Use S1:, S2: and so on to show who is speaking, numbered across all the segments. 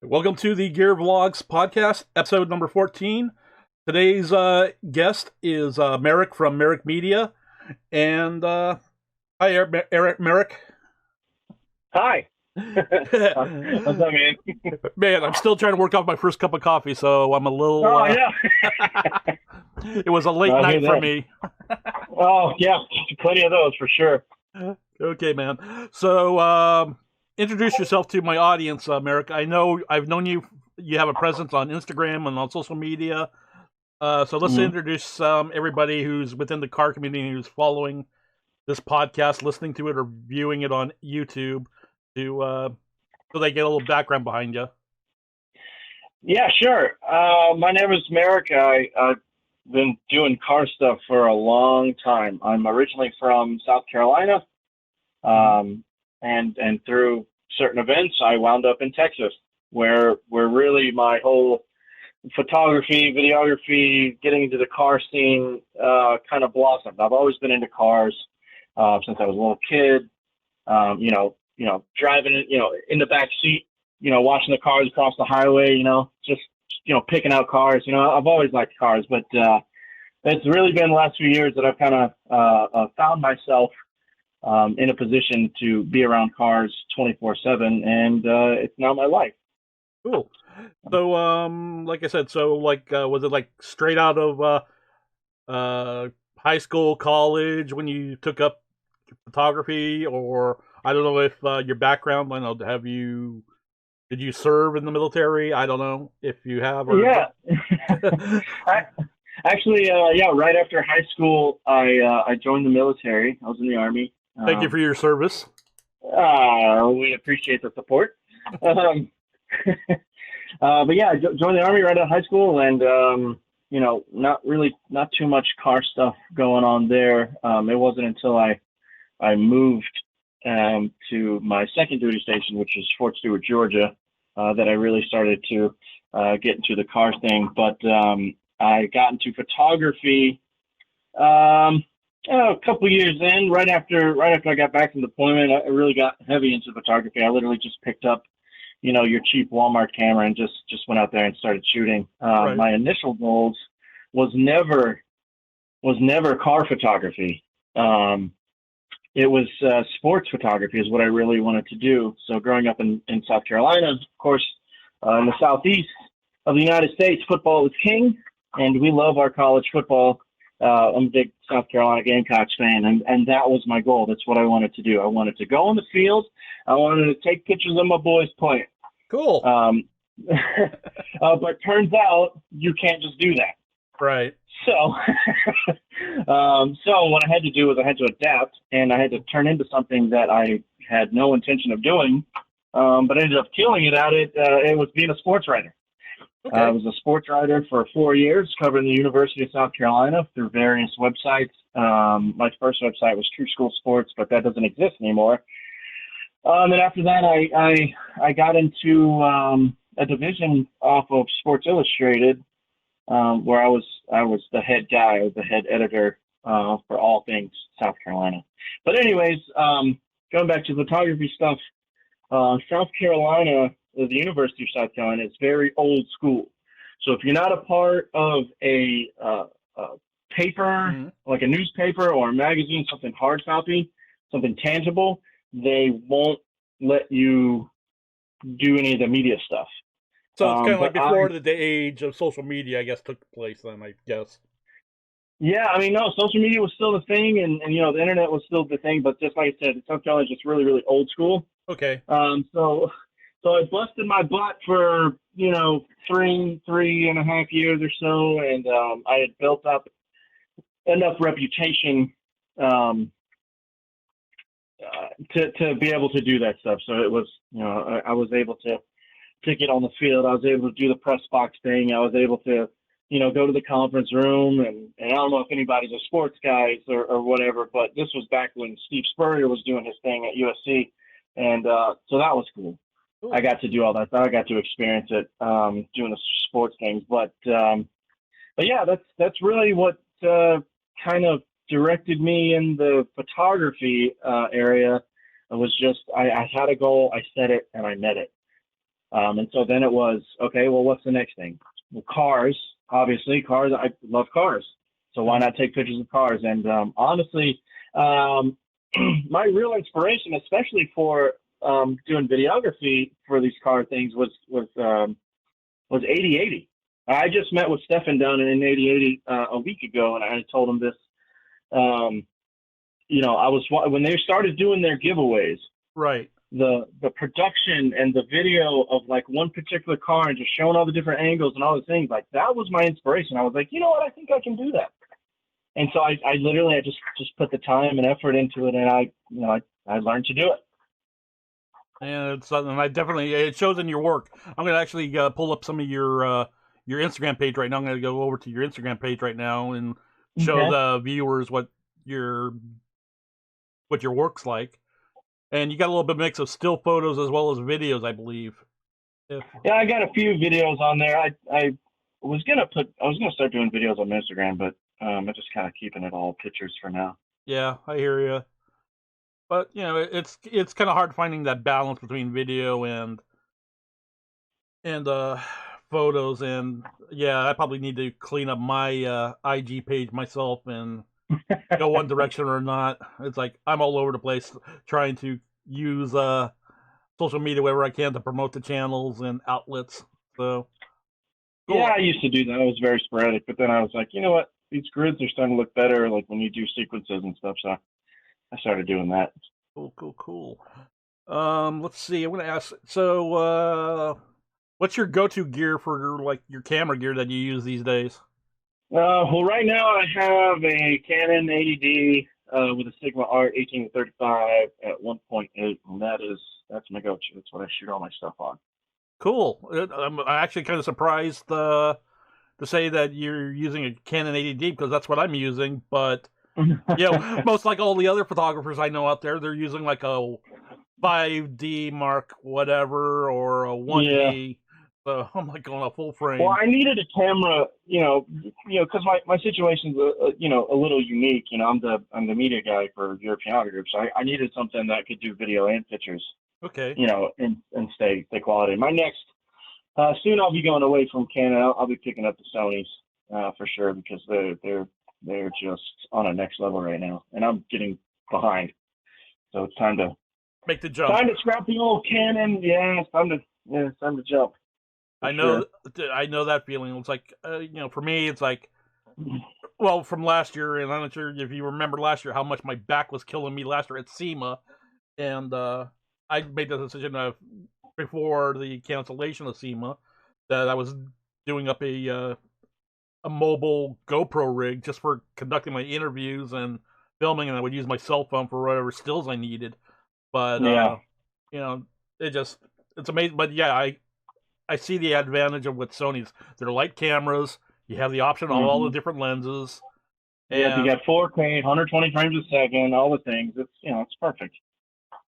S1: Welcome to the Gear Vlogs podcast, episode number 14. Today's guest is Merrick from Merrick Media. And hi, Merrick.
S2: Hi. What's up, man?
S1: Man, I'm still trying to work off my first cup of coffee, so I'm a little...
S2: Oh, yeah.
S1: It was a late night for me.
S2: Oh, yeah. Plenty of those, for sure.
S1: Okay, man. So, introduce yourself to my audience, Merrick. I know I've known you. You have a presence on Instagram and on social media. So let's introduce everybody who's within the car community who's following this podcast, listening to it, or viewing it on YouTube, to so they get a little background behind you.
S2: Yeah, sure. My name is Merrick. I've been doing car stuff for a long time. I'm originally from South Carolina, and through certain events, I wound up in Texas, where really my whole photography, videography, getting into the car scene kind of blossomed. I've always been into cars since I was a little kid. Driving, in the back seat, watching the cars across the highway, just picking out cars. I've always liked cars, but it's really been the last few years that I've kind of found myself in a position to be around cars 24/7, and it's now my life.
S1: Cool. So, like I said, was it like straight out of high school, college when you took up photography, or I don't know if your background, I don't know, did you serve in the military? I don't know if you have. Or...
S2: Yeah. Actually, right after high school, I joined the military. I was in the Army.
S1: Thank you for your service.
S2: We appreciate the support. But yeah, I joined the Army right out of high school, and not too much car stuff going on there. It wasn't until I moved to my second duty station, which is Fort Stewart, Georgia, that I really started to get into the car thing. But I got into photography a couple years in. Right after I got back from deployment, I really got heavy into photography. I literally just picked up, your cheap Walmart camera and just went out there and started shooting.
S1: Right.
S2: My initial goals was never car photography. It was sports photography is what I really wanted to do. So growing up in South Carolina, of course, in the southeast of the United States, football is king, and we love our college football. I'm a big South Carolina Gamecocks fan, and that was my goal. That's what I wanted to do. I wanted to go on the field. I wanted to take pictures of my boys playing.
S1: Cool.
S2: But turns out you can't just do that.
S1: Right.
S2: So, so what I had to do was I had to adapt, and I had to turn into something that I had no intention of doing, but I ended up killing it at it. It was being a sports writer.
S1: Okay.
S2: I was a sports writer for 4 years, covering the University of South Carolina through various websites. My first website was True School Sports, but that doesn't exist anymore. And after that, I got into a division off of Sports Illustrated, where I was the head guy. I was the head editor for all things South Carolina. But anyways, going back to photography stuff, South Carolina, the University of South Carolina, is very old school. So if you're not a part of a paper, like a newspaper or a magazine, something hard copy, something tangible, they won't let you do any of the media stuff.
S1: So it's kind of like before the age of social media, I guess, took place then, I guess.
S2: Yeah, I mean, no, social media was still the thing, and the internet was still the thing, but just like I said, South Carolina is just really, really old school.
S1: Okay.
S2: So I busted my butt for, 3.5 years or so, and I had built up enough reputation to be able to do that stuff. So it was, I was able to get on the field. I was able to do the press box thing. I was able to, go to the conference room, and I don't know if anybody's a sports guys or whatever, but this was back when Steve Spurrier was doing his thing at USC. And so that was cool. Ooh. I got to do all that. I got to experience it doing the sports things. But yeah, that's really what kind of directed me in the photography area. It was just I had a goal, I set it, and I met it. And so then it was, okay, well, what's the next thing? Well, cars, obviously, cars. I love cars, so why not take pictures of cars? And honestly, my real inspiration, especially for doing videography for these car things, was 8080. I just met with Stefan down in 8080 a week ago, and I told him this. I was when they started doing their giveaways,
S1: right?
S2: The production and the video of like one particular car and just showing all the different angles and all the things, like that was my inspiration. I was like, you know what, I think I can do that. And so I literally just put the time and effort into it, and I learned to do it.
S1: And it's something it shows in your work. I'm gonna actually pull up some of your Instagram page right now. I'm gonna go over to your Instagram page right now and show the viewers what your work's like. And you got a little bit of mix of still photos as well as videos, I believe.
S2: Yeah, I got a few videos on there. I was gonna start doing videos on Instagram, but I'm just kind of keeping it all pictures for now.
S1: Yeah, I hear you. But it's kind of hard finding that balance between video and photos. And yeah, I probably need to clean up my IG page myself and go one direction or not. It's like I'm all over the place trying to use social media wherever I can to promote the channels and outlets. So
S2: cool. Yeah, I used to do that. I was very sporadic, but then I was like, you know what? These grids are starting to look better, like when you do sequences and stuff. So I started doing that.
S1: Cool. Let's see. I'm gonna ask. So, what's your go-to gear for your camera gear that you use these days?
S2: Well, right now I have a Canon 80D with a Sigma Art 18-35 at 1.8, and that's my go-to. That's what I shoot all my stuff on.
S1: Cool. I'm actually kind of surprised to say that you're using a Canon 80D because that's what I'm using. But most like all the other photographers I know out there, they're using like a 5D Mark whatever or a 1D. Yeah. So I'm like going a full frame.
S2: Well, I needed a camera, because my situation's a little unique. I'm the media guy for European auto group, so I needed something that could do video and pictures.
S1: Okay.
S2: And stay quality. My next soon I'll be going away from Canon. I'll be picking up the Sonys for sure because they're just on a next level right now, and I'm getting behind. So it's time to
S1: make the jump.
S2: Time to scrap the old Canon. Yeah, it's time to jump.
S1: I know that feeling. It's like, for me, it's like, well, from last year, and I'm not sure if you remember last year how much my back was killing me last year at SEMA, and I made the decision before the cancellation of SEMA that I was doing up a mobile GoPro rig just for conducting my interviews and filming, and I would use my cell phone for whatever stills I needed. But it's amazing. But yeah, I see the advantage of what Sony's. They're light cameras. You have the option of all the different lenses.
S2: Yeah, you got 4K, 120 frames a second, all the things. It's perfect.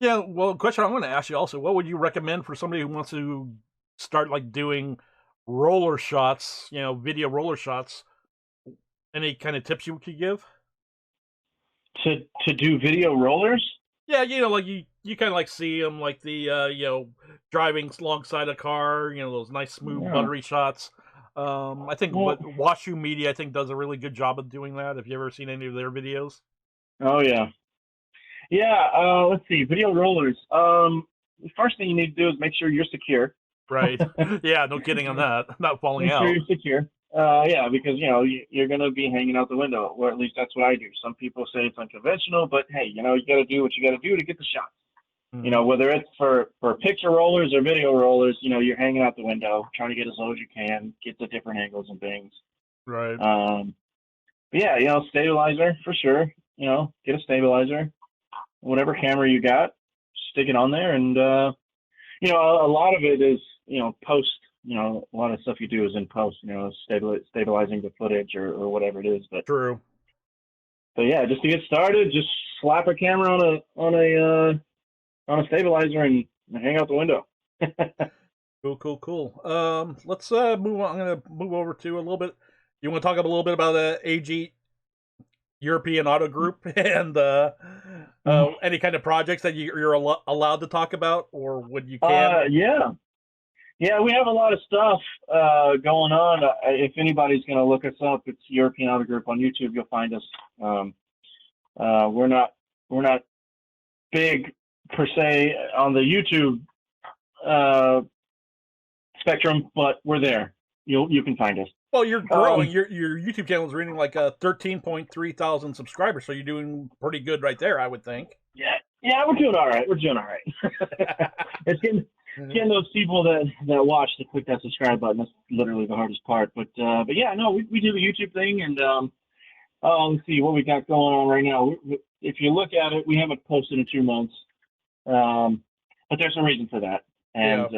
S1: Yeah, well, question I'm going to ask you also, what would you recommend for somebody who wants to start doing roller shots, video roller shots? Any kind of tips you could give?
S2: To do video rollers?
S1: Yeah, you kind of see them the driving alongside a car, those nice smooth buttery shots. I think WashU Media does a really good job of doing that. Have you ever seen any of their videos?
S2: Oh yeah. Let's see, video rollers. The first thing you need to do is make sure you're secure.
S1: Right. Yeah, no kidding on that. Not falling out.
S2: Make sure you're secure. Because you're gonna be hanging out the window, or at least that's what I do. Some people say it's unconventional, but hey, you got to do what you got to do to get the shot. Mm-hmm. Whether it's for picture rollers or video rollers, you're hanging out the window, trying to get as low as you can, get the different angles and things.
S1: Right.
S2: But yeah, stabilizer for sure. Get a stabilizer, whatever camera you got, stick it on there, and a lot of it is post. A lot of stuff you do is in post, stabilizing the footage or whatever it is. But
S1: true.
S2: But yeah, just to get started, just slap a camera on a stabilizer and hang out the window.
S1: Cool. Let's move on. I'm gonna move over to a little bit. You want to talk a little bit about AG European Auto Group and any kind of projects that you're allowed to talk about, or would you can?
S2: Yeah. Yeah, we have a lot of stuff going on. If anybody's going to look us up, it's European Auto Group on YouTube. You'll find us. We're not big per se on the YouTube spectrum, but we're there. You can find us.
S1: Well, you're growing. Your YouTube channel is reading like 13.3 thousand subscribers, so you're doing pretty good right there, I would think.
S2: Yeah, we're doing all right. It's getting those people that watch to click that subscribe button. That's literally the hardest part. But yeah, no, we do the YouTube thing, and let's see what we got going on right now. If you look at it, we haven't posted in 2 months, but there's a reason for that, and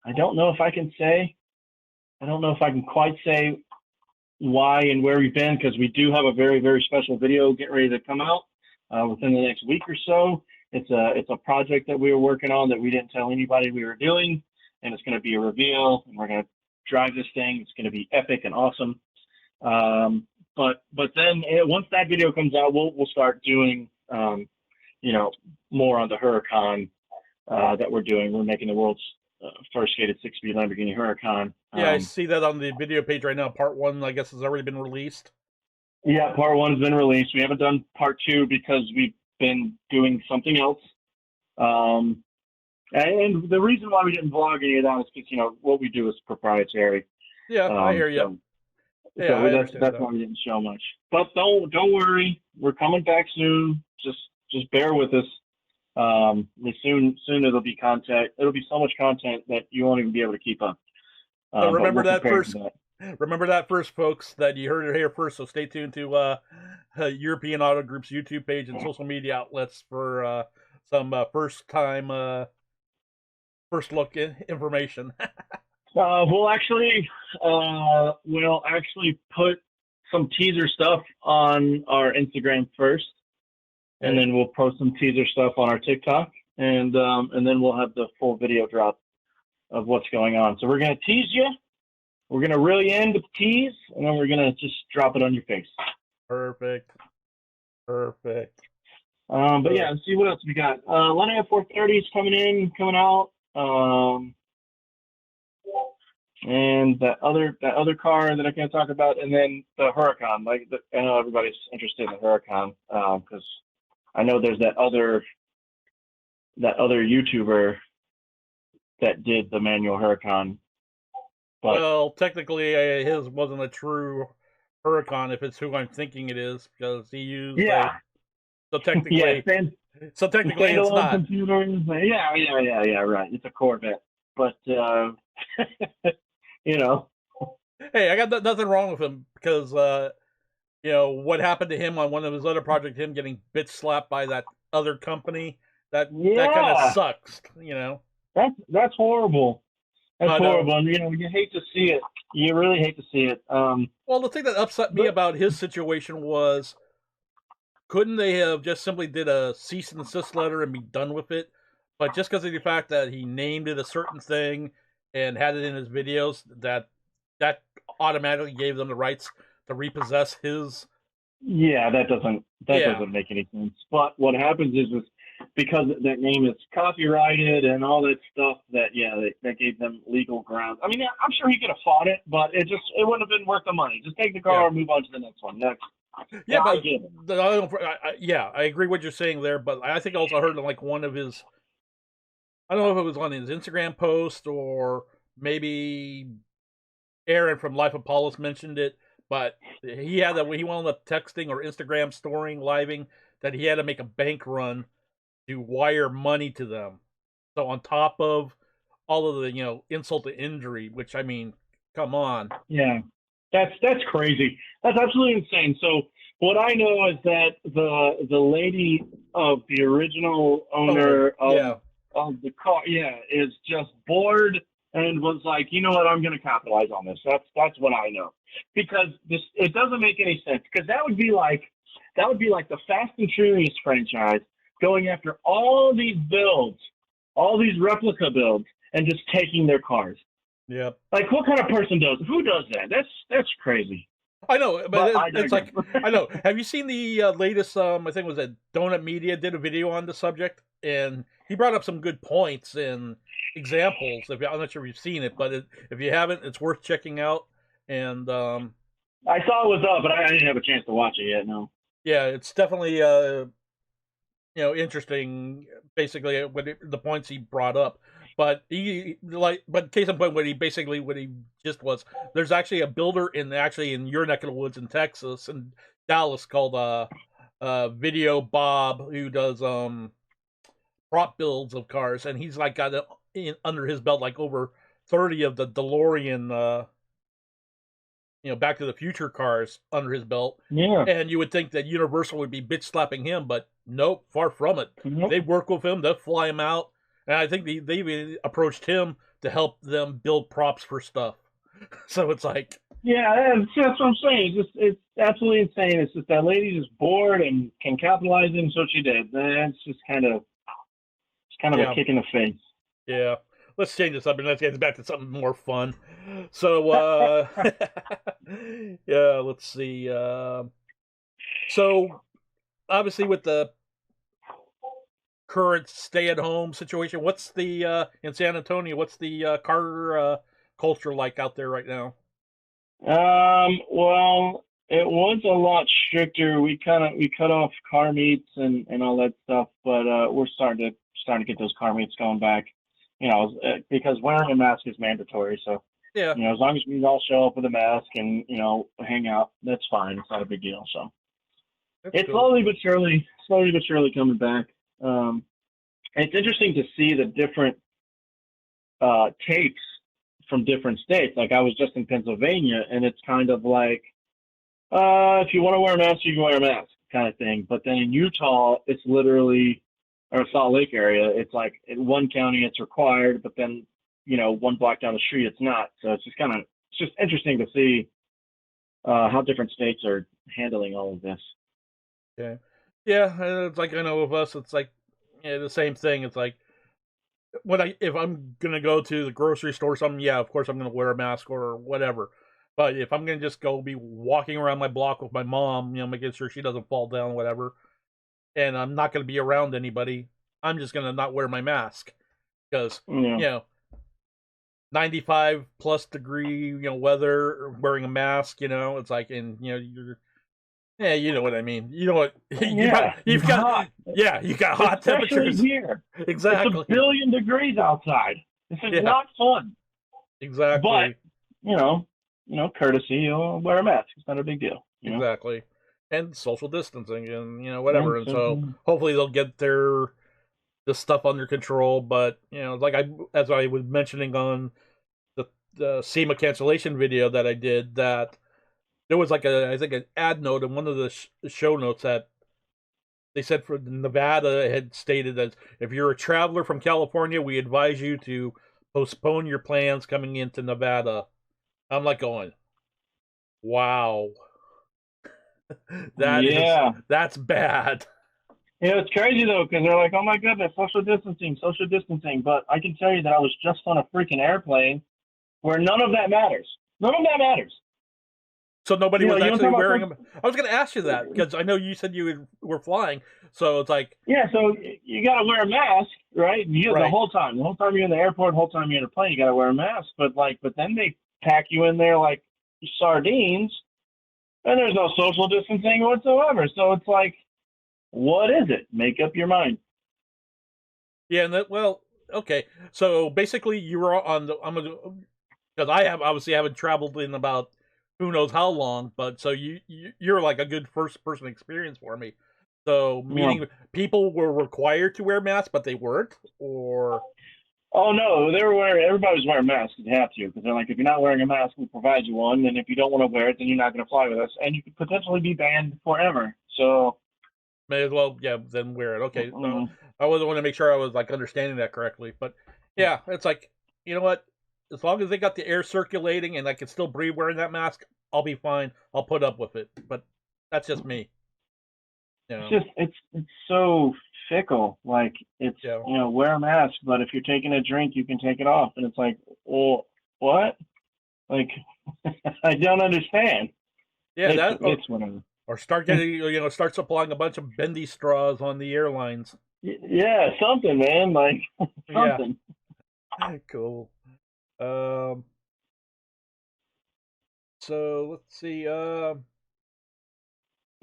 S2: I don't know if I can quite say why and where we've been, because we do have a very, very special video getting ready to come out within the next week or so. It's a project that we were working on that we didn't tell anybody we were doing, and it's going to be a reveal, and we're going to drive this thing. It's going to be epic and awesome. But then once that video comes out, we'll start doing more on the Huracan that we're doing. We're making the world's first gated 6-speed Lamborghini Huracan.
S1: Yeah, I see that on the video page right now. Part 1, I guess, has already been released.
S2: Yeah, part 1 has been released. We haven't done part 2 because we've been doing something else. And the reason why we didn't vlog any of that is because, what we do is proprietary.
S1: Yeah, I hear you.
S2: So that's why we didn't show much. But don't worry, we're coming back soon. Just bear with us. Soon it'll be content. It'll be so much content that you won't even be able to keep up.
S1: So remember that first. Remember that first, folks. That you heard it here first. So stay tuned to European Auto Group's YouTube page and social media outlets for some first look information.
S2: We'll actually put some teaser stuff on our Instagram first, and then we'll post some teaser stuff on our TikTok, and then we'll have the full video drop of what's going on. So we're gonna tease you. We're gonna reel you in with the tease, and then we're gonna just drop it on your face.
S1: Perfect.
S2: But yeah, let's see what else we got. Lennon F430 is coming out. And that other car that I can't talk about, and then the Huracan. I know everybody's interested in the Huracan because I know there's that other YouTuber that did the manual Huracan. But, well,
S1: technically, his wasn't a true Huracan if it's who I'm thinking it is, because he used so technically it's not.
S2: Computers. Yeah, right. It's a Corvette, but
S1: Hey, I got nothing wrong with him because what happened to him on one of his other projects, him getting bitch slapped by that other company, that kind of sucks.
S2: That's horrible. That's horrible. And, you hate to see it. You really hate to see it.
S1: Well, the thing that upset me about his situation was, couldn't they have just simply did a cease and desist letter and be done with it? But just because of the fact that he named it a certain thing and had it in his videos, that automatically gave them the rights to repossess his.
S2: Yeah, that doesn't make any sense. But what happens is because that name is copyrighted and all that stuff, that gave them legal grounds. I mean, I'm sure he could have fought it, but it wouldn't have been worth the money. Just take the car and move on to the next one.
S1: Yeah, but I agree with what you're saying there, but I think I also heard like one of his, I don't know if it was on his Instagram post or maybe Aaron from Life of Paulus mentioned it, but he had that when he wound up texting or Instagram storing, living, that he had to make a bank run to wire money to them. So on top of all of the, insult to injury, which, I mean, come on.
S2: Yeah, that's crazy. That's absolutely insane. So what I know is that the lady of the original owner of the car, is just bored and was like, you know what, I'm going to capitalize on this. That's what I know, because it doesn't make any sense, because that would be like the Fast and Furious franchise going after all these builds, all these replica builds, and just taking their cars.
S1: Yep.
S2: Like, what kind of person who does that? That's crazy.
S1: I know, but
S2: I
S1: it's like,
S2: digress.
S1: I know. Have you seen the latest? I think it was Donut Media did a video on the subject, and he brought up some good points and examples. I'm not sure if you've seen it, but if you haven't, it's worth checking out. And
S2: I saw it was up, but I didn't have a chance to watch it yet. No.
S1: yeah, it's definitely interesting. Basically, the points he brought up. But but case in point, what he just was, there's actually a builder in your neck of the woods in Texas and Dallas called Video Bob, who does prop builds of cars, and he's like got under his belt like over 30 of the DeLorean Back to the Future cars under his belt.
S2: Yeah.
S1: And you would think that Universal would be bitch slapping him, but nope, far from it.
S2: Nope.
S1: They work with him, they'll fly him out, and I think they even approached him to help them build props for stuff. So it's like,
S2: yeah, that's what I'm saying. It's absolutely insane. It's just that lady's just bored and can capitalize it, and so she did. That's just kind of a kick in the face.
S1: Yeah. Let's change this up and let's get back to something more fun. So, yeah, let's see. So, obviously, with the current stay-at-home situation, what's the in San Antonio? What's the car culture like out there right now?
S2: Well, it was a lot stricter. We cut off car meets and all that stuff, but we're starting to get those car meets going back. Because wearing a mask is mandatory. So
S1: yeah,
S2: as long as we all show up with a mask and hang out, that's fine. It's not a big deal. So it's cool. slowly but surely coming back. It's interesting to see the different takes from different states. Like I was just in Pennsylvania, and it's kind of like, if you want to wear a mask, you can wear a mask kind of thing. But then in Utah, it's literally, or Salt Lake area, it's like in one county it's required, but then, one block down the street it's not. So it's just interesting to see how different states are handling all of this.
S1: Okay. Yeah, it's like, I know with us, it's like the same thing. It's like, if I'm gonna go to the grocery store or something, yeah, of course I'm gonna wear a mask or whatever. But if I'm gonna just go be walking around my block with my mom, making sure she doesn't fall down, whatever, and I'm not gonna be around anybody, I'm just gonna not wear my mask because 95 plus degree weather, wearing a mask, it's like, and you know what I mean. You know what? You got hot temperatures
S2: here.
S1: Exactly.
S2: It's 1 billion degrees outside. This is not fun.
S1: Exactly.
S2: But courtesy, you'll wear a mask. It's not a big deal.
S1: Exactly. And social distancing and whatever. And so hopefully they'll get this stuff under control. But like as I was mentioning on the SEMA cancellation video that I did, that there was like I think an ad note in one of the show notes that they said for Nevada had stated that if you're a traveler from California, we advise you to postpone your plans coming into Nevada. I'm like going, wow. That's bad.
S2: It's crazy though, because they're like, oh my goodness, social distancing. But I can tell you that I was just on a freaking airplane where none of that matters.
S1: So nobody was actually wearing them. I was going to ask you that because I know you said you were flying. So it's like,
S2: so you got to wear a mask, right?
S1: Right.
S2: The whole time you're in the airport, the whole time you're in a plane, you got to wear a mask. But then they pack you in there like sardines, and there's no social distancing whatsoever. So it's like, what is it? Make up your mind.
S1: Yeah, okay. So basically, you were on because I haven't traveled in about who knows how long, but so you're like a good first person experience for me. So meaning people were required to wear masks, but they weren't, or
S2: oh no, everybody was wearing masks. They have to, because they're like, if you're not wearing a mask, we'll provide you one, and if you don't want to wear it, then you're not going to fly with us, and you could potentially be banned forever. So
S1: may as well, then wear it. Okay, no, I wasn't want to make sure I was like understanding that correctly, but yeah, it's like, you know what? As long as they got the air circulating and I can still breathe wearing that mask, I'll be fine. I'll put up with it. But that's just me.
S2: It's so fickle. Like it's wear a mask, but if you're taking a drink, you can take it off, and it's like, well, what? Like I don't understand.
S1: Yeah,
S2: it's whatever.
S1: or start getting, start supplying a bunch of bendy straws on the airlines.
S2: Yeah, something, man. Like
S1: Yeah,
S2: something.
S1: cool. Um, so let's see. So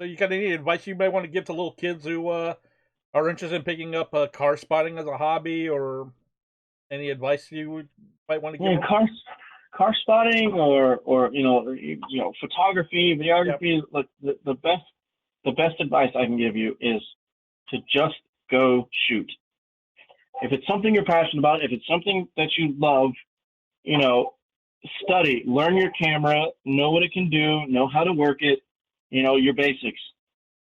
S1: you got any advice you might want to give to little kids who are interested in picking up car spotting as a hobby, or any advice might want to give
S2: Yeah,
S1: them?
S2: car spotting or photography,
S1: Yep.
S2: videography. Look, the best advice I can give you is to just go shoot. If it's something you're passionate about, if it's something that you love, you know, study, learn your camera, know what it can do, know how to work it, your basics,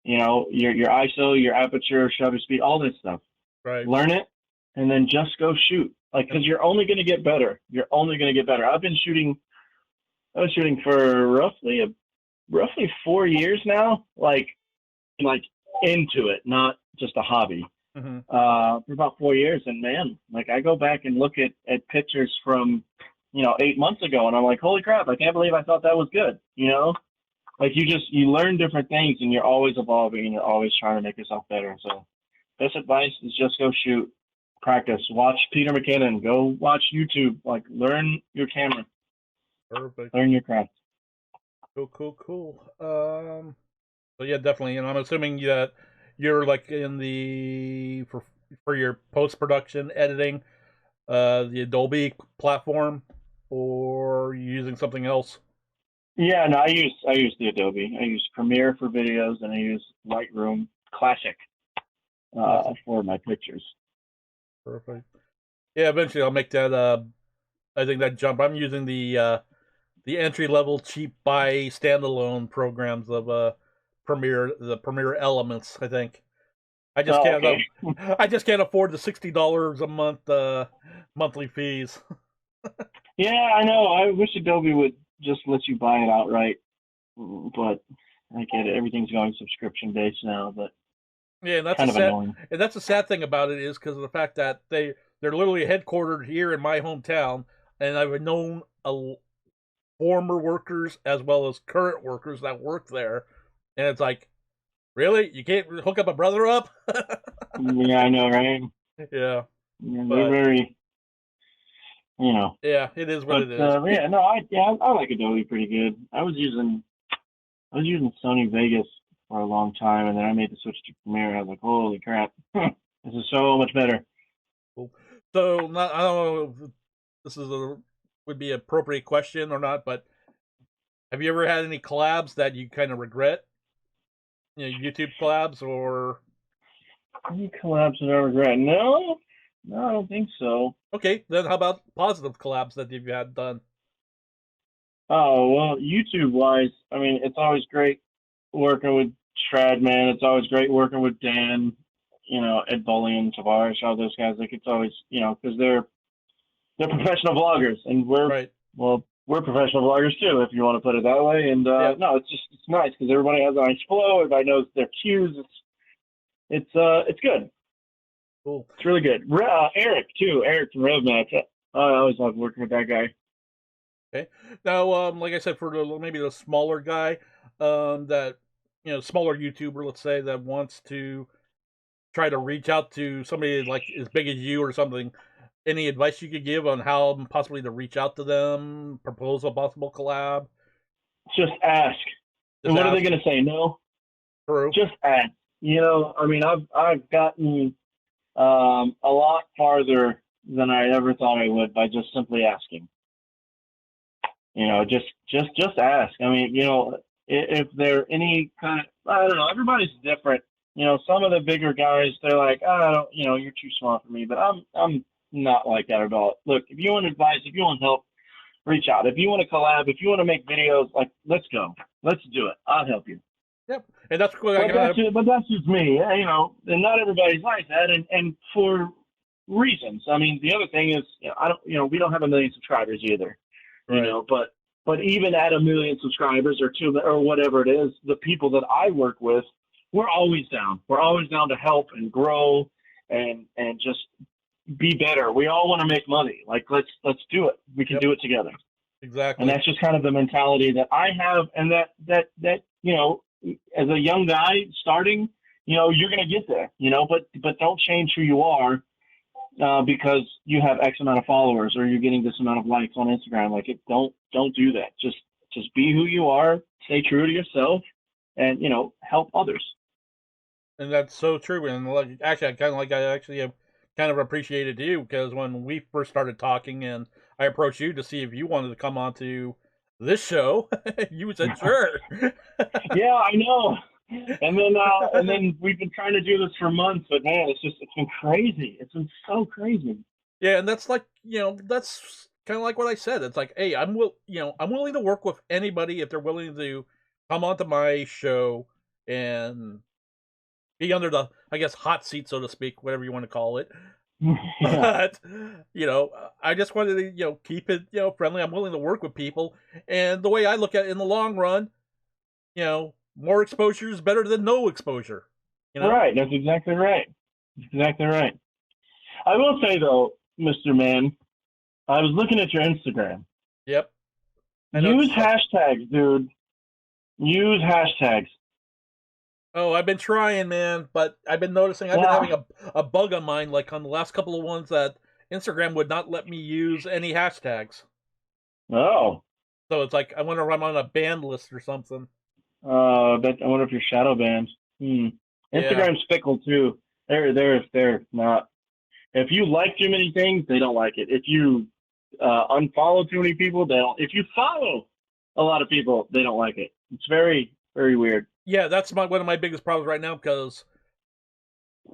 S2: your ISO, your aperture, shutter speed, all this stuff.
S1: Right.
S2: Learn it, and then just go shoot. Like, because you're only going to get better. You're only going to get better. I was shooting for roughly 4 years now, like into it, not just a hobby.
S1: Mm-hmm.
S2: For about 4 years, and man, like I go back and look at pictures from 8 months ago, and I'm like, holy crap, I can't believe I thought that was good. Like you learn different things, and you're always evolving, and you're always trying to make yourself better. So best advice is just go shoot, practice, watch Peter McKinnon, go watch YouTube, like learn your camera,
S1: Perfect.
S2: learn your craft.
S1: Cool. So yeah, definitely. And I'm assuming that you're like in the for your post production editing, the Adobe platform, or you're using something else.
S2: Yeah, no, I use the Adobe. I use Premiere for videos, and I use Lightroom Classic
S1: Awesome.
S2: for my pictures.
S1: Perfect. Yeah, eventually I'll make that. I think that jump. I'm using the entry level cheap buy standalone programs of the Premiere Elements. I think I just can't.
S2: Okay.
S1: I just can't afford the $60 a month monthly fees.
S2: Yeah, I know. I wish Adobe would just let you buy it outright, but I get it. Everything's going subscription based now, but
S1: Yeah, and that's
S2: kind of annoying.
S1: and that's the sad thing about it is because of the fact that they're literally headquartered here in my hometown, and I've known former workers as well as current workers that work there, and it's like, really, you can't hook up a brother up?
S2: Yeah, I know, right?
S1: Yeah,
S2: Yeah, they're
S1: but
S2: very,
S1: yeah, it is what
S2: But
S1: it is.
S2: yeah, no, I like Adobe pretty good. I was using Sony Vegas for a long time, and then I made the switch to Premiere. I was like, holy crap, this is so much better.
S1: Cool. So, I don't know if this would be an appropriate question or not, but have you ever had any collabs that you kind of regret? YouTube collabs or?
S2: Any collabs that I regret? No, I don't think so.
S1: Okay, then how about positive collabs that you've had done?
S2: Oh, well, YouTube wise, I mean, it's always great working with Stradman. It's always great working with Dan, Ed Bolian, Tavares, all those guys. Like, it's always, because they're professional vloggers, and
S1: Right.
S2: we're professional vloggers too, if you want to put it that way. And
S1: Yeah.
S2: no, it's nice because everybody has a nice flow. Everybody knows their cues. It's good.
S1: Cool.
S2: It's really good. Eric too. Eric from RevMatch. I always love working with that guy.
S1: Okay. Now, like I said, for maybe the smaller guy, that smaller YouTuber, let's say, that wants to try to reach out to somebody like as big as you or something, any advice you could give on how possibly to reach out to them, propose a possible collab?
S2: Just ask. And what are they going to say? No.
S1: True.
S2: Just ask. I mean, I've gotten a lot farther than I ever thought I would by just simply asking. Just ask. I mean, if there any kind of, I don't know, everybody's different. Some of the bigger guys, they're like, I don't, you're too small for me, but I'm not like that at all. Look, if you want advice, if you want help, reach out. If you want to collab, if you want to make videos, like, let's go. Let's do it. I'll help you.
S1: Yep. And that's cool.
S2: But that's just me, and not everybody's like that, and for reasons. I mean, the other thing is, we don't have 1 million subscribers either,
S1: right.
S2: But even at 1 million subscribers or 2 or whatever it is, the people that I work with, we're always down. We're always down to help and grow and just be better. We all want to make money. Like, let's do it. We can do it together.
S1: Exactly.
S2: And that's just kind of the mentality that I have, and that as a young guy starting, you're going to get there, but don't change who you are because you have X amount of followers or you're getting this amount of likes on Instagram. Like, don't do that. Just be who you are, stay true to yourself, and help others.
S1: And that's so true. And actually, I actually have kind of appreciated you, because when we first started talking and I approached you to see if you wanted to come on to this show, you said sure.
S2: Yeah, I know. And then we've been trying to do this for months, but man, it's been crazy. It's been so crazy.
S1: Yeah, and that's like, that's kind of like what I said. It's like, hey, I'm willing to work with anybody if they're willing to come onto my show and be under the, I guess, hot seat, so to speak, whatever you want to call it.
S2: Yeah.
S1: But I just wanted to keep it friendly. I'm willing to work with people, and the way I look at it in the long run, more exposure is better than no exposure.
S2: Right. That's exactly right. Exactly right. I will say though, Mr. Man, I was looking at your Instagram.
S1: Yep.
S2: Use hashtags, dude. Use hashtags.
S1: Oh, I've been trying, man, but I've been noticing I've been having a bug on mine, like on the last couple of ones, that Instagram would not let me use any hashtags.
S2: Oh.
S1: So it's like, I wonder if I'm on a banned list or something.
S2: I wonder if you're shadow banned. Instagram's fickle too. They're not. If you like too many things, they don't like it. If you unfollow too many people, they don't. If you follow a lot of people, they don't like it. It's very, very weird.
S1: Yeah, that's one of my biggest problems right now, because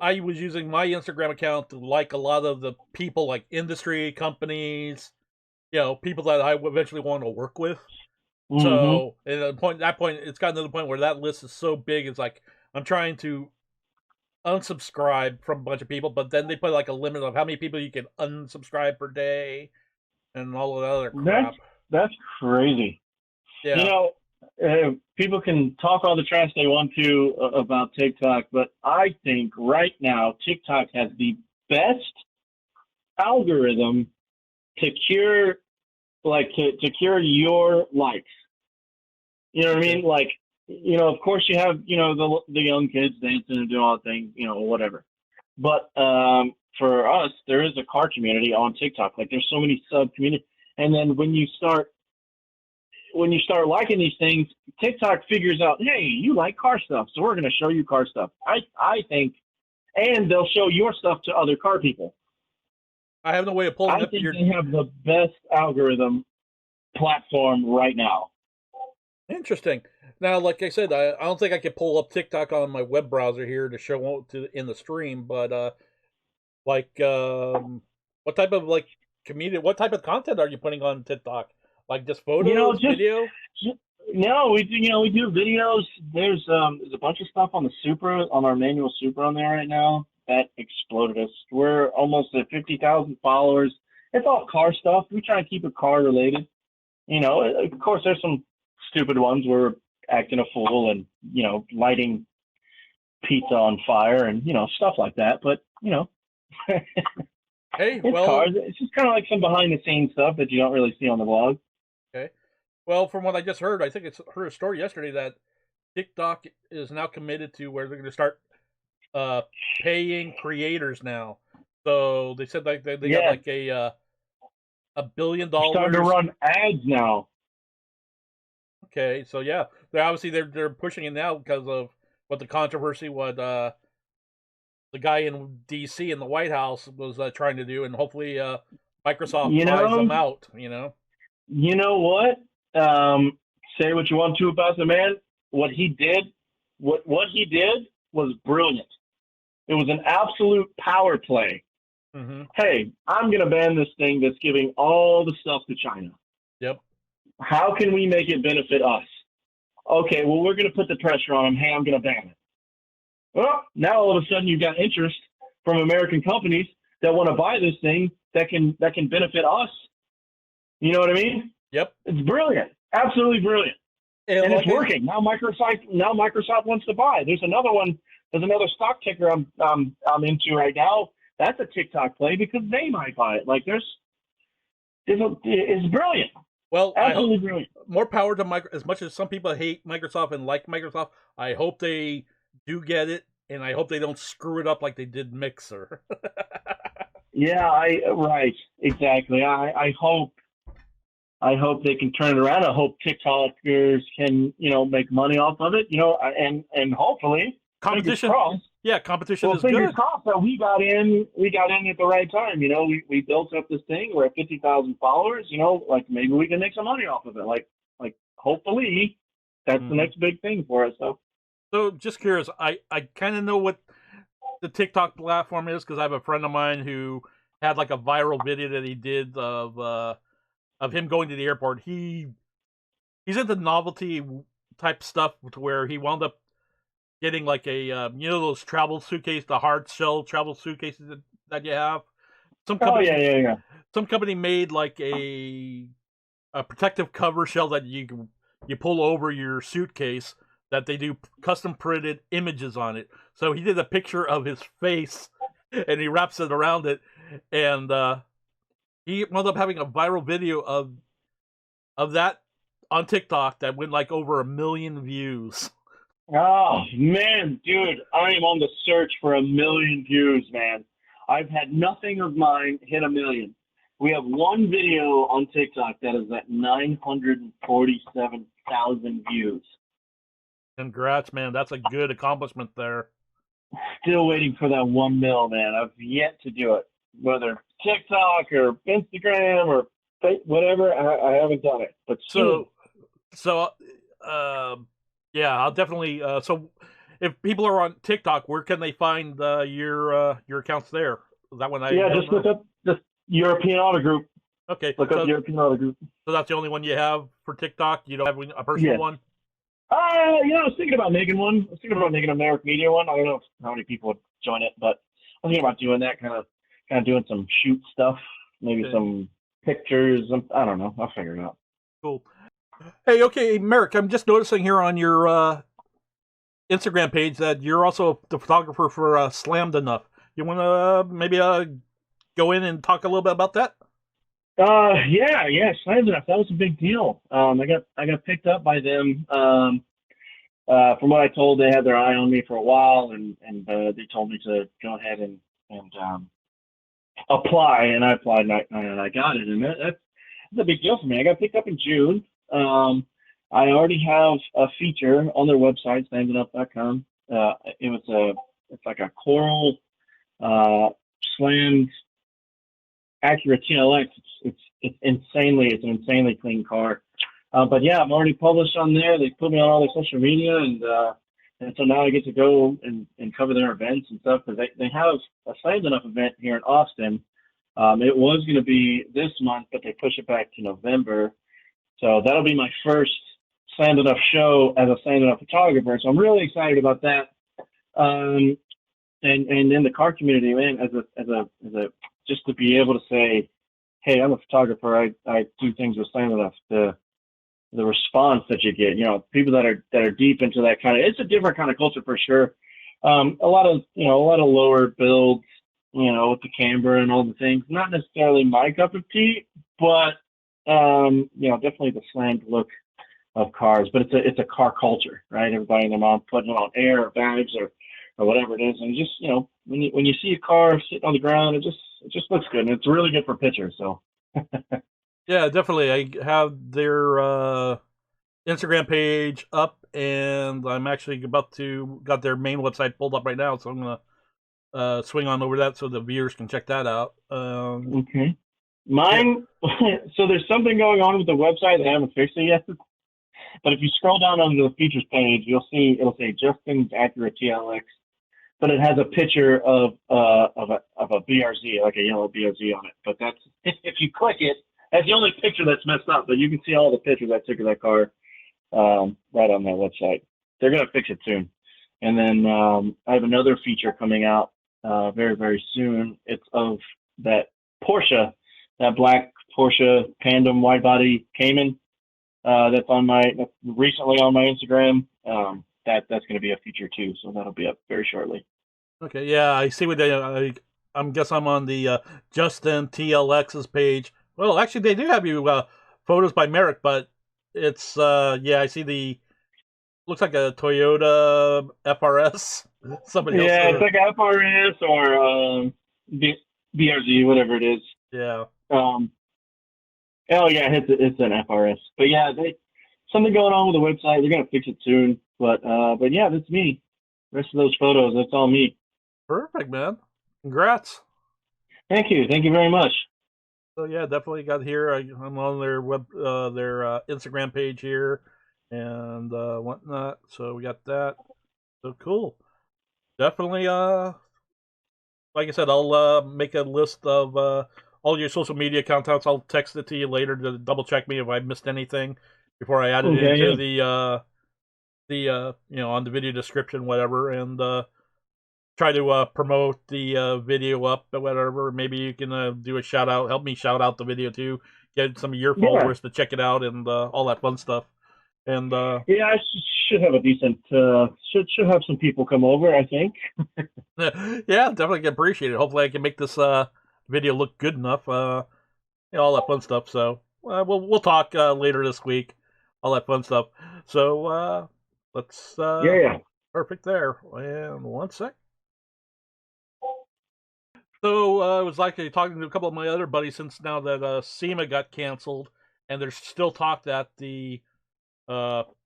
S1: I was using my Instagram account to like a lot of the people, like industry companies, people that I eventually want to work with.
S2: Mm-hmm.
S1: So at that point, it's gotten to the point where that list is so big. It's like I'm trying to unsubscribe from a bunch of people, but then they put like a limit of how many people you can unsubscribe per day, and all of that other crap.
S2: That's crazy.
S1: Yeah.
S2: People can talk all the trash they want to about TikTok, but I think right now TikTok has the best algorithm to cure your likes. You know what I mean? Like, of course you have, the young kids dancing and doing all the things, whatever. But for us, there is a car community on TikTok. Like, there's so many sub communities, and then when you start liking these things, TikTok figures out, hey, you like car stuff, so we're going to show you car stuff. I think, and they'll show your stuff to other car people.
S1: I have no way of pulling
S2: up. I think they have the best algorithm platform right now.
S1: Interesting. Now, like I said, I don't think I could pull up TikTok on my web browser here to show in the stream, but what type of what type of content are you putting on TikTok? Like just photos, video?
S2: No, we do videos. There's a bunch of stuff on the Supra, on our manual Supra on there right now. That exploded us. We're almost at 50,000 followers. It's all car stuff. We try to keep it car related. Of course, there's some stupid ones where we're acting a fool and, lighting pizza on fire and, stuff like that. But,
S1: hey,
S2: it's cars. It's just kind of like some behind the scenes stuff that you don't really see on the vlog.
S1: Okay. Well, from what I just heard, I think I heard a story yesterday that TikTok is now committed to where they're going to start paying creators now. So they said like they got like $1 billion.
S2: Starting to run ads now.
S1: Okay, so yeah, they're pushing it now because of what the controversy, what the guy in DC in the White House was trying to do, and hopefully Microsoft buys them out.
S2: You know what? Say what you want to about the man. What he did was brilliant. It was an absolute power play.
S1: Mm-hmm.
S2: Hey, I'm going to ban this thing that's giving all the stuff to China.
S1: Yep.
S2: How can we make it benefit us? Okay, well, we're going to put the pressure on them. Hey, I'm going to ban it. Well, now all of a sudden you've got interest from American companies that want to buy this thing that can benefit us. You know what I mean?
S1: Yep.
S2: It's brilliant. Absolutely brilliant. And it's working. Now Microsoft wants to buy. There's another one. There's another stock ticker I'm into right now. That's a TikTok play because they might buy it. Like it's brilliant.
S1: Well, I hope
S2: Absolutely brilliant.
S1: more power to Microsoft. As much as some people hate Microsoft and like Microsoft, I hope they do get it, and I hope they don't screw it up like they did Mixer.
S2: Yeah, right, exactly. I hope they can turn it around. I hope TikTokers can, make money off of it, and hopefully, fingers
S1: Competition,
S2: crossed.
S1: yeah, competition
S2: Well,
S1: is
S2: fingers
S1: good.
S2: crossed that we got in at the right time. We built up this thing. We're at 50,000 followers. Like maybe we can make some money off of it. Like hopefully that's the next big thing for us.
S1: So just curious, I kind of know what the TikTok platform is because I have a friend of mine who had like a viral video that he did of him going to the airport. He's into novelty type stuff to where he wound up getting like a those travel suitcase, the hard shell travel suitcases that you have. Some
S2: Oh
S1: company
S2: yeah.
S1: some company made like a protective cover shell that you pull over your suitcase that they do custom printed images on it. So he did a picture of his face and he wraps it around it, and he wound up having a viral video of that on TikTok that went like over 1 million views.
S2: Oh man, dude, I am on the search for 1 million views, man. I've had nothing of mine hit 1 million. We have one video on TikTok that is at 947,000 views.
S1: Congrats, man. That's a good accomplishment there.
S2: Still waiting for that 1 mil, man. I've yet to do it. Whether TikTok or Instagram or whatever, I haven't done it. But soon.
S1: So, yeah, I'll definitely. So, if people are on TikTok, where can they find your accounts there? Is that one I?
S2: Yeah, just look up the European Auto Group.
S1: Okay.
S2: Look up European Auto Group.
S1: So that's the only one you have for TikTok. You don't have a personal one.
S2: I was thinking about making one. I was thinking about making a Merrick Media one. I don't know how many people would join it, but I was thinking about doing that, kind of doing some shoot stuff, maybe some pictures. I don't know. I'll figure it out.
S1: Cool. Hey, okay, Merrick, I'm just noticing here on your Instagram page that you're also the photographer for Slammedenuff. You want to maybe go in and talk a little bit about that?
S2: Yeah, Slammedenuff. That was a big deal. I got picked up by them. From what I told, they had their eye on me for a while, and they told me to go ahead and apply, and I applied, and I got it, and that's a big deal for me. I got picked up in June. I already have a feature on their website, slammedenuff.com. It's like a coral slammed Acura TLX. It's an insanely clean car. But yeah, I'm already published on there. They put me on all their social media, and so now I get to go and cover their events and stuff, because they have a Slammedenuff event here in Austin. It was going to be this month, but they pushed it back to November. So that'll be my first Slammedenuff show as a Slammedenuff photographer. So I'm really excited about that. And in the car community, man, as a just to be able to say, hey, I'm a photographer. I do things with Slammedenuff. The response that you get, people that are deep into that kind of, it's a different kind of culture for sure. A lot of lower builds, with the camber and all the things, not necessarily my cup of tea, but definitely the slammed look of cars. But it's a car culture, right? Everybody and their mom putting it on air or bags or whatever it is, and just when you see a car sitting on the ground, it just looks good, and it's really good for pictures. So.
S1: Yeah, definitely. I have their Instagram page up, and I'm actually got their main website pulled up right now, so I'm gonna swing on over that so the viewers can check that out.
S2: Okay. Mine. Yeah. So there's something going on with the website. They haven't fixed it yet. But if you scroll down on the features page, you'll see it'll say Justin's Acura TLX, but it has a picture of a BRZ, like a yellow BRZ on it. But that's if you click it, that's the only picture that's messed up. But you can see all the pictures I took of that car right on that website. They're gonna fix it soon. And then I have another feature coming out very, very soon. It's of that Porsche, that black Porsche Tandem wide body Cayman. That's recently on my Instagram. That's going to be a feature too, so that'll be up very shortly.
S1: Okay, yeah, I see what I'm on the Justin TLX's page. Well, actually, they do have you photos by Merrick, but it's yeah, I see the looks like a Toyota FRS. Somebody else.
S2: Yeah, it's like FRS or BRZ, whatever it is.
S1: Yeah.
S2: Um, oh yeah, it's an FRS. But yeah, something going on with the website. They're gonna fix it soon. But yeah, that's me. The rest of those photos, that's all me.
S1: Perfect, man. Congrats.
S2: Thank you very much.
S1: So yeah, definitely got here. I'm on their their Instagram page here, and whatnot. So we got that. So cool. Definitely. Like I said, I'll make a list of all your social media contacts. I'll text it to you later to double check me if I missed anything before I add it into the you know, on the video description, whatever, and try to promote the video up or whatever. Maybe you can do a shout out, help me shout out the video too, get some of your followers to check it out and all that fun stuff. And
S2: yeah, I should have a decent should have some people come over, I think.
S1: yeah, definitely can appreciate it. Hopefully, I can make this video look good enough. You know, all that fun stuff. So we'll talk later this week. All that fun stuff. So let's
S2: yeah.
S1: Perfect there. And one sec. So I was likely talking to a couple of my other buddies since now that SEMA got canceled, and there's still talk that the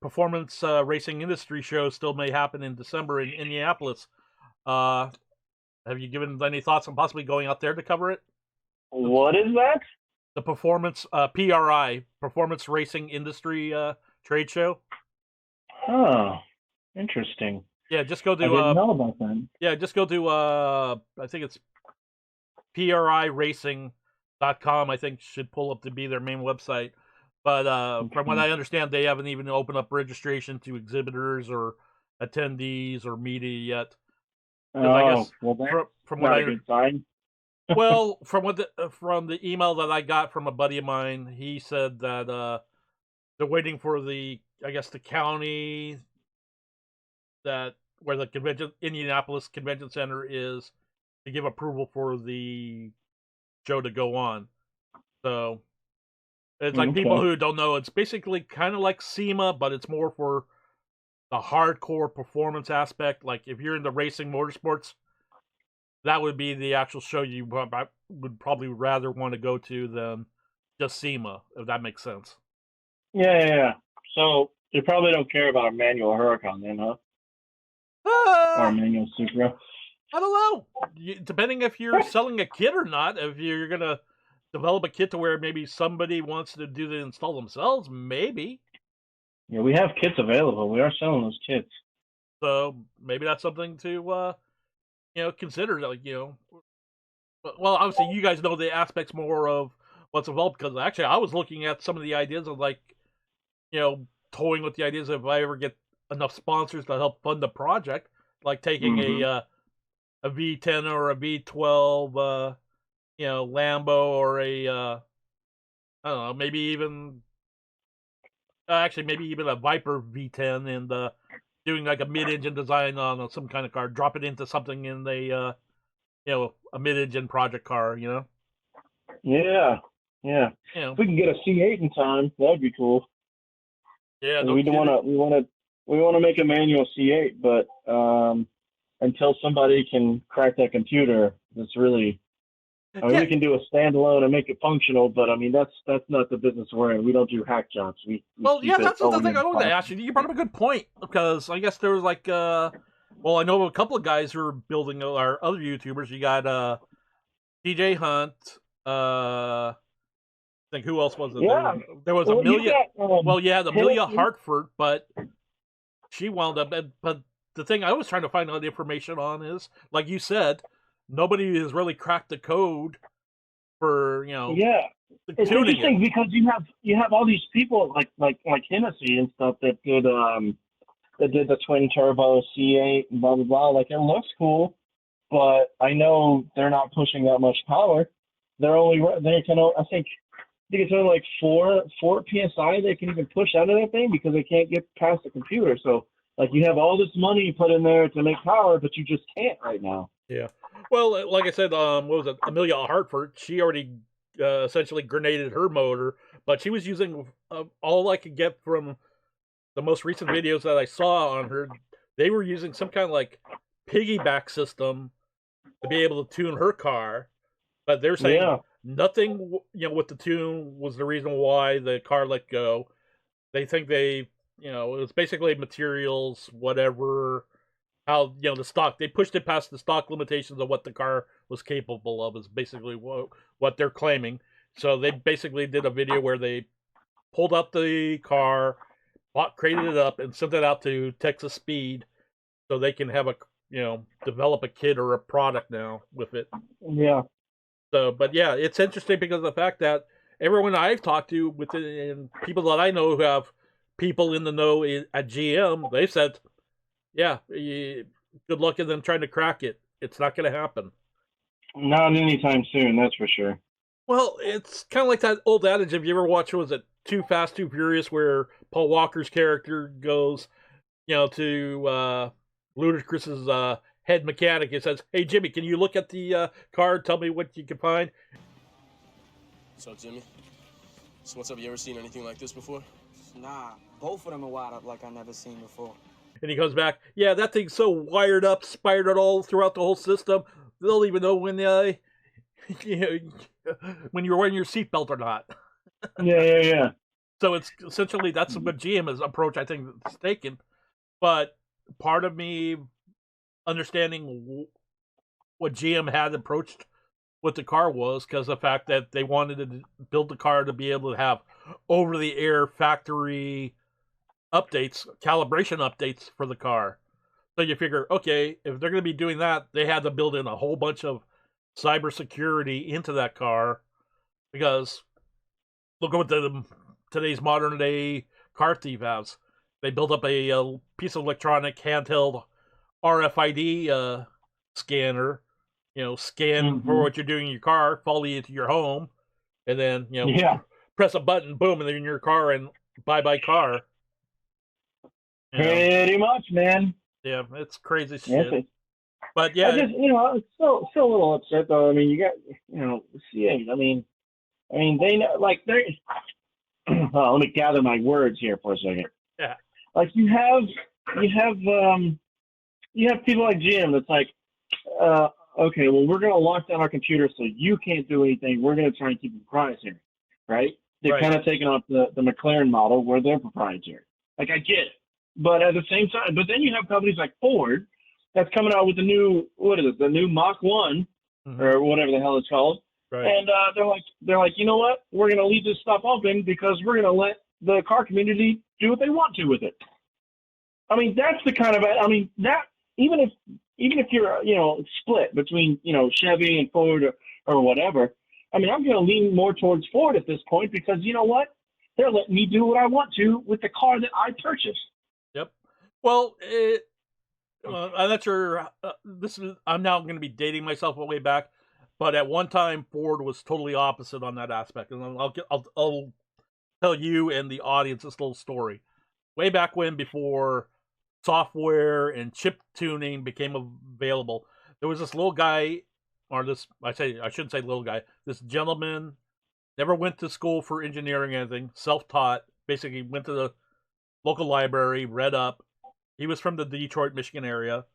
S1: performance racing industry show still may happen in December in Indianapolis. Have you given any thoughts on possibly going out there to cover it?
S2: What is that?
S1: The performance PRI, Performance Racing Industry trade show.
S2: Oh, interesting.
S1: Yeah, just go to
S2: I didn't know about that.
S1: Yeah, just go to I think it's PRIRacing.com, I think should pull up to be their main website. But from what I understand, they haven't even opened up registration to exhibitors or attendees or media yet.
S2: Oh,
S1: I guess
S2: well,
S1: from what
S2: a good sign.
S1: well, from the email that I got from a buddy of mine, he said that they're waiting for the county that where the Indianapolis Convention Center is to give approval for the show to go on. So it's like people who don't know, it's basically kind of like SEMA, but it's more for the hardcore performance aspect. Like if you're into racing motorsports, that would be the actual show you would probably rather want to go to than just SEMA, if that makes sense.
S2: Yeah. So you probably don't care about a manual Huracan then, huh? Or a manual Supra.
S1: I don't know. Depending if you're selling a kit or not, if you're going to develop a kit to where maybe somebody wants to do the install themselves, maybe.
S2: Yeah, we have kits available. We are selling those kits.
S1: So maybe that's something to, consider. Like, well, obviously you guys know the aspects more of what's involved, because actually I was looking at some of the ideas of toying with the ideas of if I ever get enough sponsors to help fund the project, like taking a V10 or a V12, Lambo or a, I don't know, maybe even a Viper V10 and doing like a mid-engine design on some kind of car, drop it into something in a mid-engine project car,
S2: Yeah.
S1: If
S2: we can get a C8 in time, that'd be cool.
S1: Yeah,
S2: we want to make a manual C8, but until somebody can crack that computer, it's really. We can do a standalone and make it functional, but I mean that's not the business we're in. We don't do hack jobs.
S1: That's the thing I wanted to ask you. You brought up a good point, because I guess there was I know a couple of guys who are building our other YouTubers. You got DJ Hunt. I think who else was it?
S2: Yeah.
S1: There was Amelia. Amelia Hartford, but she wound up. But the thing I was trying to find out information on is, like you said, nobody has really cracked the code for
S2: it's interesting because you have all these people like Hennessy and stuff that did the twin turbo C8 and blah blah blah. Like it looks cool, but I know they're not pushing that much power. I think it's only like 4 psi they can even push out of that thing because they can't get past the computer. So like you have all this money put in there to make power, but you just can't right now.
S1: Yeah. Well, like I said, what was it? Amelia Hartford, she already essentially grenaded her motor. But she was using all I could get from the most recent videos that I saw on her. They were using some kind of like piggyback system to be able to tune her car. But they're saying nothing, with the tune was the reason why the car let go. They think it was basically materials, whatever. How the stock, they pushed it past the stock limitations of what the car was capable of, is basically what they're claiming. So they basically did a video where they pulled out the car, crated it up, and sent it out to Texas Speed so they can have develop a kit or a product now with it.
S2: Yeah.
S1: So, but yeah, it's interesting because of the fact that everyone I've talked to and people that I know who have people in the know at GM, they said, yeah, good luck in them trying to crack it. It's not going to happen.
S2: Not anytime soon, that's for sure.
S1: Well, it's kind of like that old adage. Have you ever watched, was it Too Fast, Too Furious, where Paul Walker's character goes, to Ludacris's head mechanic and says, "Hey, Jimmy, can you look at the car? Tell me what you can find."
S3: What's up, Jimmy? So what's up? You ever seen anything like this before?
S4: Nah, both of them are wired up like I never seen before.
S1: And he comes back, yeah, that thing's so wired up, spired all throughout the whole system. They'll even know when when you're wearing your seatbelt or not.
S2: Yeah.
S1: So it's essentially, that's what GM's approach, I think, is taken. But part of me understanding what GM had approached with the car was because the fact that they wanted to build the car to be able to have over-the-air factory updates, calibration updates for the car. So you figure, okay, if they're going to be doing that, they had to build in a whole bunch of cybersecurity into that car, because look at what today's modern day car thief has. They built up a piece of electronic handheld RFID scanner, scan for what you're doing in your car, follow you to your home, and then press a button, boom, and they're in your car, and bye car.
S2: Pretty much, man.
S1: Yeah, it's crazy shit. But yeah,
S2: I just, it's still a little upset though. I mean, you got, CA. I mean, they know, like they're. Let me gather my words here for a second.
S1: Yeah.
S2: Like you have people like GM that's like, okay, well, we're going to lock down our computer so you can't do anything. We're going to try and keep it proprietary, right? They're kind of taking off the McLaren model where they're proprietary. Like, I get it. But at the same time, but then you have companies like Ford that's coming out with the new, the new Mach 1 or whatever the hell it's called.
S1: Right.
S2: And they're like, you know what? We're going to leave this stuff open because we're going to let the car community do what they want to with it. I mean, that's the kind of, that even if you're, split between, Chevy and Ford or whatever, I'm going to lean more towards Ford at this point because you know what? They're letting me do what I want to with the car that I purchased.
S1: Yep. Well, I'm not sure. I'm now going to be dating myself way back, but at one time Ford was totally opposite on that aspect, and I'll tell you and the audience this little story. Way back when, before software and chip tuning became available, there was this little guy, or I shouldn't say little guy. This gentleman never went to school for engineering or anything, self-taught. Basically, went to the local library, read up. He was from the Detroit, Michigan area,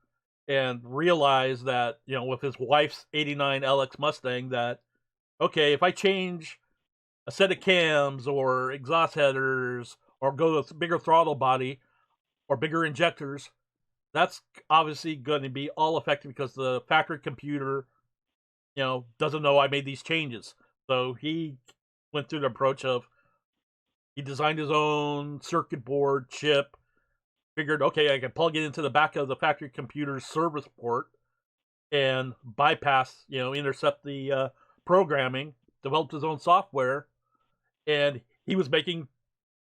S1: and realized that, with his wife's '89 LX Mustang, that, okay, if I change a set of cams or exhaust headers or go with bigger throttle body or bigger injectors, that's obviously going to be all affected because the factory computer, doesn't know I made these changes. So he went through the approach of, he designed his own circuit board chip, figured, okay, I can plug it into the back of the factory computer's service port and bypass, intercept the programming, developed his own software, and he was making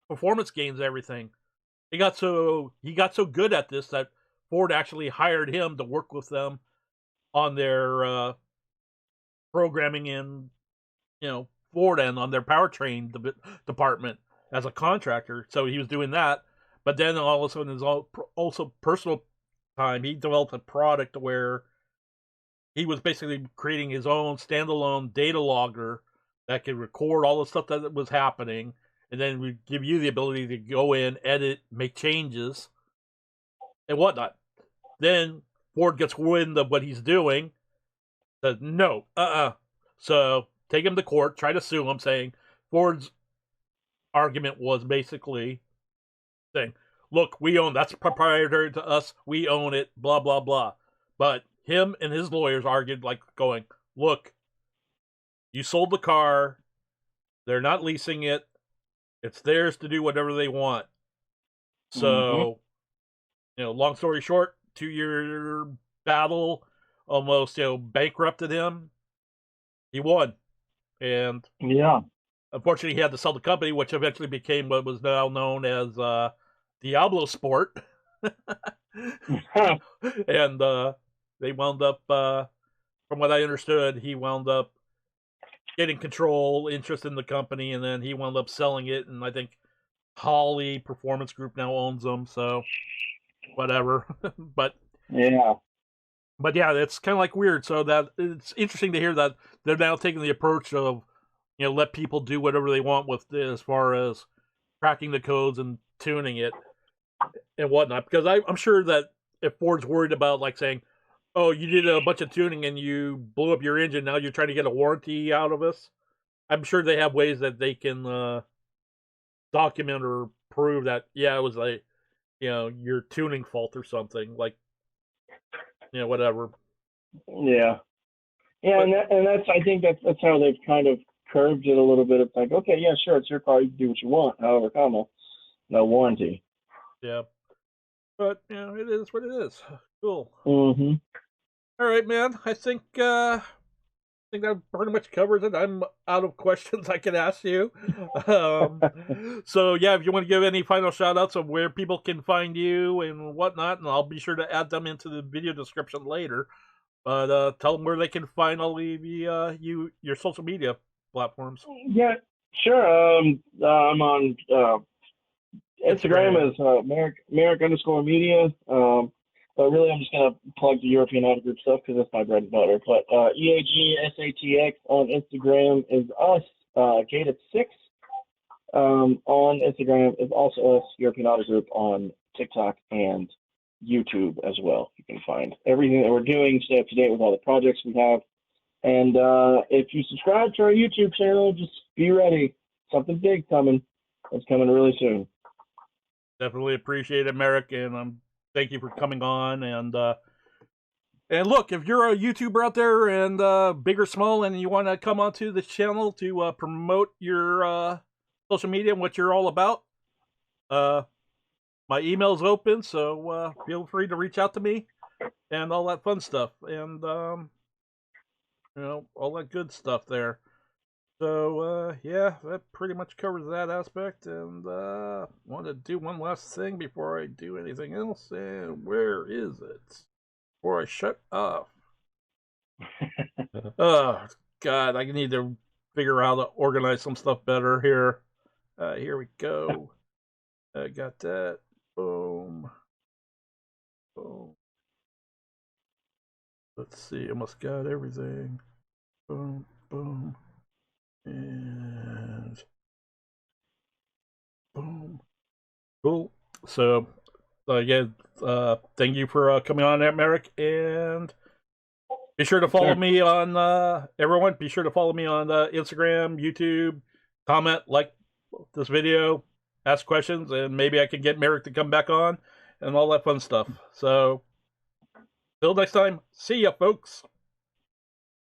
S1: performance gains and everything. He got so good at this that Ford actually hired him to work with them on their programming in, Ford and on their powertrain department as a contractor. So he was doing that. But then all of a sudden, his also personal time, he developed a product where he was basically creating his own standalone data logger that could record all the stuff that was happening, and then we give you the ability to go in, edit, make changes, and whatnot. Then Ford gets wind of what he's doing, says, no, So take him to court, try to sue him, saying Ford's argument was basically saying, look, we own, that's proprietary to us, we own it, blah, blah, blah. But him and his lawyers argued, like, going, look, you sold the car, they're not leasing it, it's theirs to do whatever they want. So, long story short, 2-year battle almost, bankrupted him. He won. And unfortunately, he had to sell the company, which eventually became what was now known as Diablo Sport. And they wound up, from what I understood, he wound up getting control, interest in the company, and then he wound up selling it. And I think Holly Performance Group now owns them, so whatever. But yeah, it's kind of like weird. So that it's interesting to hear that they're now taking the approach of, let people do whatever they want with this, as far as cracking the codes and tuning it and whatnot. Because I'm sure that if Ford's worried about, like, saying, oh, you did a bunch of tuning and you blew up your engine, now you're trying to get a warranty out of us, I'm sure they have ways that they can document or prove that, it was like, your tuning fault or something, like, whatever.
S2: Yeah, and that's, I think that's how they've kind of curbed it a little bit. It's like, okay, yeah, sure, it's your car, you can do what you want, however, no warranty.
S1: Yeah, but it is what it is. Cool. All right, man. I think that pretty much covers it. I'm out of questions I can ask you. So yeah, if you want to give any final shout outs of where people can find you and whatnot, and I'll be sure to add them into the video description later. But tell them where they can find all the your social media platforms.
S2: Yeah, sure. I'm on Instagram as Merrick_Media. But really, I'm just going to plug the European Auto Group stuff because that's my bread and butter. But EAGSATX on Instagram is us. Gated6 on Instagram is also us. European Auto Group on TikTok and YouTube as well. You can find everything that we're doing, stay up to date with all the projects we have. And if you subscribe to our YouTube channel, just be ready. Something big coming. It's coming really soon.
S1: Definitely appreciate it, Merrick, and thank you for coming on. And look, if you're a YouTuber out there, and big or small, and you want to come onto this channel to promote your social media and what you're all about, my email's open, so feel free to reach out to me and all that fun stuff, and all that good stuff there. So yeah, that pretty much covers that aspect. And want to do one last thing before I do anything else. And where is it? Before I shut off. Oh God, I need to figure out how to organize some stuff better here. Here we go. I got that. Boom. Boom. Let's see. Almost got everything. Boom. Boom. And boom. Cool. So again, thank you for coming on there, Merrick, and be sure to follow me on everyone. Be sure to follow me on Instagram, YouTube, comment, like this video, ask questions, and maybe I can get Merrick to come back on and all that fun stuff. So till next time, see ya, folks.